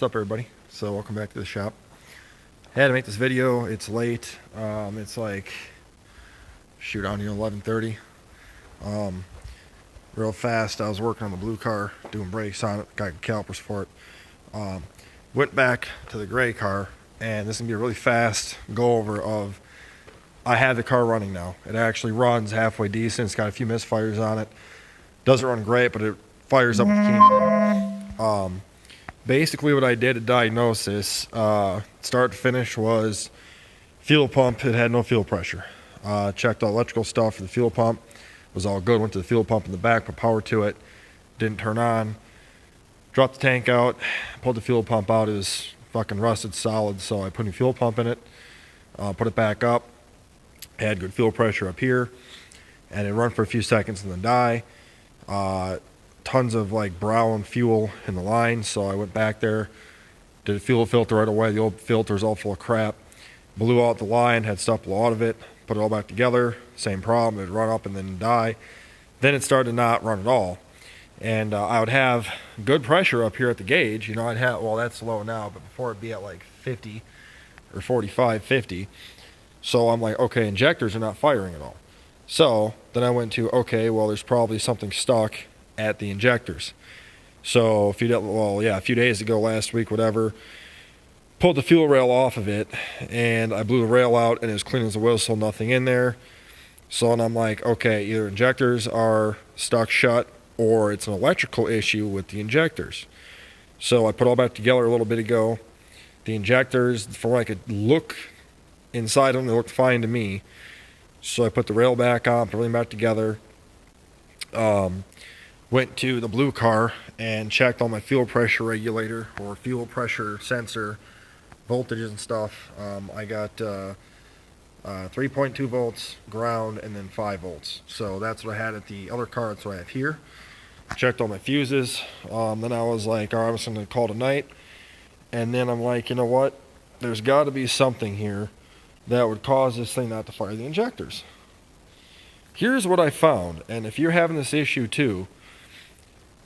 up, everybody? So welcome back to the shop. Had to make this video. It's late. It's like on 11:30. Real fast. I was working on the blue car, doing brakes on it. Got calipers for it. Went back to the gray car, and this is gonna be a really fast go over of. I have the car running now. It actually runs halfway decent. It's got a few misfires on it. Doesn't run great, but it fires up with basically what I did at diagnosis, start to finish, was fuel pump. It had no fuel pressure. Checked all electrical stuff for the fuel pump. Was all good. Went to the fuel pump in the back, put power to it. Didn't turn on. Dropped the tank out. Pulled the fuel pump out. It was fucking rusted solid, so I put a fuel pump in it. Put it back up. Had good fuel pressure up here. And it run for a few seconds and then die. Tons of like brown fuel in the line, so I went back there, did a fuel filter right away. The old filter's all full of crap. Blew out the line, had stuff below out of it, put it all back together. Same problem, it'd run up and then die. Then it started to not run at all. And I would have good pressure up here at the gauge. You know, I'd have, well, that's low now, but before it'd be at like 50 or 45, 50. So I'm like, okay, injectors are not firing at all. So then I went to, okay, well, there's probably something stuck at the injectors. So a few days ago, last week, whatever, pulled the fuel rail off of it, and I blew the rail out, and it was clean as a whistle, nothing in there. So and I'm like, okay, either injectors are stuck shut, or it's an electrical issue with the injectors. So I put all back together a little bit ago. The injectors, from what I could look inside them, they looked fine to me. So I put the rail back on, put everything back together. Went to the blue car and checked on my fuel pressure regulator or fuel pressure sensor voltages and stuff. I got 3.2 volts ground and then 5 volts. So that's what I had at the other car. That's what I have here. Checked all my fuses. Then I was like, all right, I'm just going to call it a night. And then I'm like, you know what? There's got to be something here that would cause this thing not to fire the injectors. Here's what I found, and if you're having this issue too,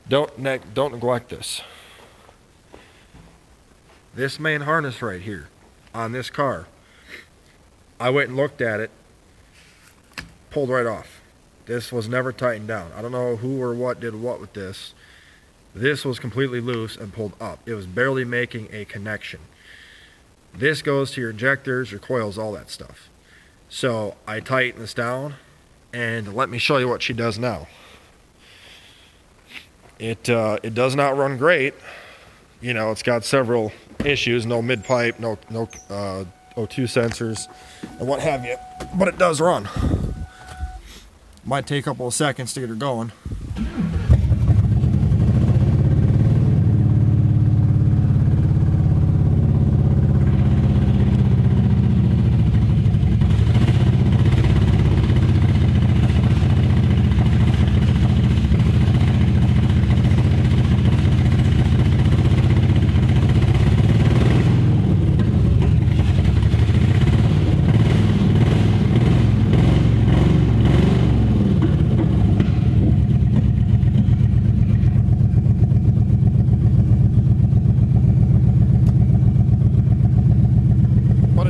don't neglect this. This main harness right here on this car, I went and looked at it, pulled right off. This was never tightened down. I don't know who or what did what with this. This was completely loose and pulled up. It was barely making a connection. This goes to your injectors, your coils, all that stuff. So I tighten this down, and let me show you what she does now. It does not run great. You know, it's got several issues, no mid pipe, no O2 sensors, and what have you. But it does run. Might take a couple of seconds to get her going.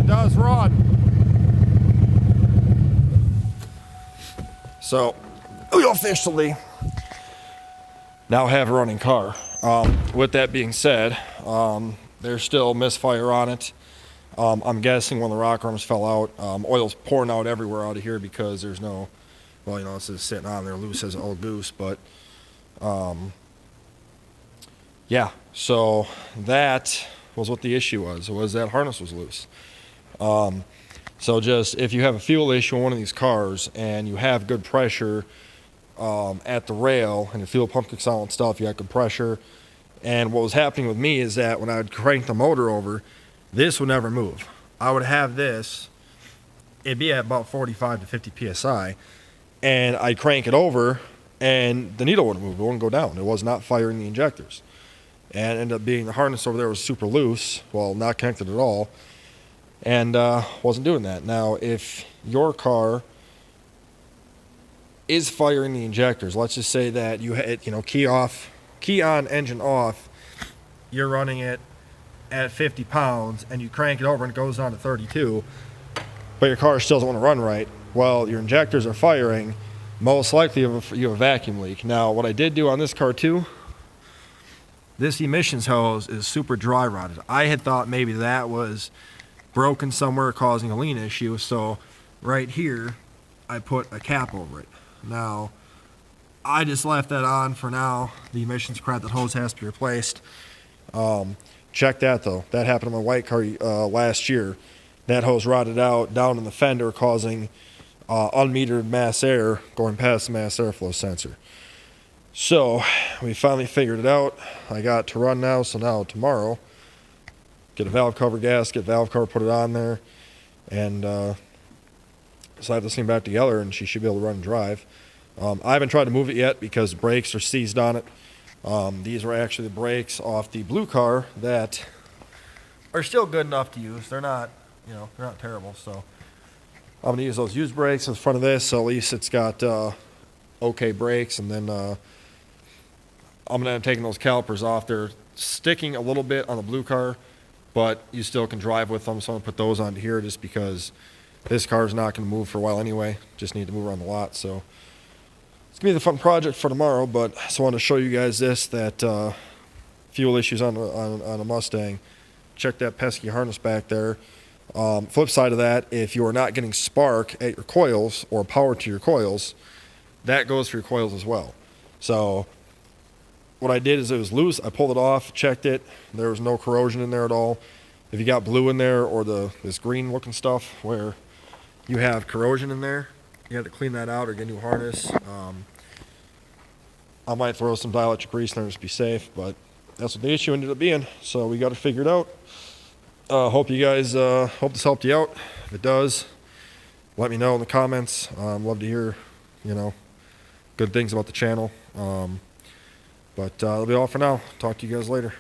Does run. So we officially now have a running car. With that being said, there's still misfire on it. I'm guessing when the rock arms fell out, oil's pouring out everywhere out of here because there's no, well, you know, it's just sitting on there loose as an old goose. But yeah, so that was what the issue was that harness was loose. So just if you have a fuel issue on one of these cars and you have good pressure at the rail and the fuel pump kicks on and stuff, you got good pressure. And what was happening with me is that when I would crank the motor over, this would never move. I would have this, it'd be at about 45 to 50 psi, and I'd crank it over and the needle wouldn't move. It wouldn't go down. It was not firing the injectors. And ended up being the harness over there was super loose, well, not connected at all. And wasn't doing that. Now, if your car is firing the injectors, let's just say that you had, key on, engine off, you're running it at 50 pounds and you crank it over and it goes down to 32, but your car still doesn't want to run right, well, your injectors are firing, most likely you have a vacuum leak. Now, what I did do on this car too, this emissions hose is super dry rotted. I had thought maybe that was broken somewhere causing a lean issue, so right here I put a cap over it. Now, I just left that on for now. The emissions crap, that hose has to be replaced. Check that though. That happened to my white car last year. That hose rotted out down in the fender, causing unmetered mass air going past the mass airflow sensor. So we finally figured it out. I got it to run now, so now tomorrow, get a valve cover gasket, valve cover, put it on there, and slide this thing back together, and she should be able to run and drive. I haven't tried to move it yet because the brakes are seized on it. These were actually the brakes off the blue car that are still good enough to use. They're not, they're not terrible. So I'm gonna use those used brakes in front of this, so at least it's got okay brakes. And then I'm gonna end up taking those calipers off. They're sticking a little bit on the blue car, but you still can drive with them. So I'm gonna put those onto here just because this car is not gonna move for a while anyway. Just need to move around the lot. So it's gonna be the fun project for tomorrow, but I just wanted to show you guys this, that fuel issues on a Mustang. Check that pesky harness back there. Flip side of that, if you are not getting spark at your coils or power to your coils, that goes for your coils as well. So what I did is, it was loose. I pulled it off, checked it. There was no corrosion in there at all. If you got blue in there or this green looking stuff where you have corrosion in there, you have to clean that out or get a new harness. I might throw some dielectric grease in there just to be safe, but that's what the issue ended up being. So we got it figured out. Hope you guys, hope this helped you out. If it does, let me know in the comments. Love to hear, good things about the channel. But that'll be all for now. Talk to you guys later.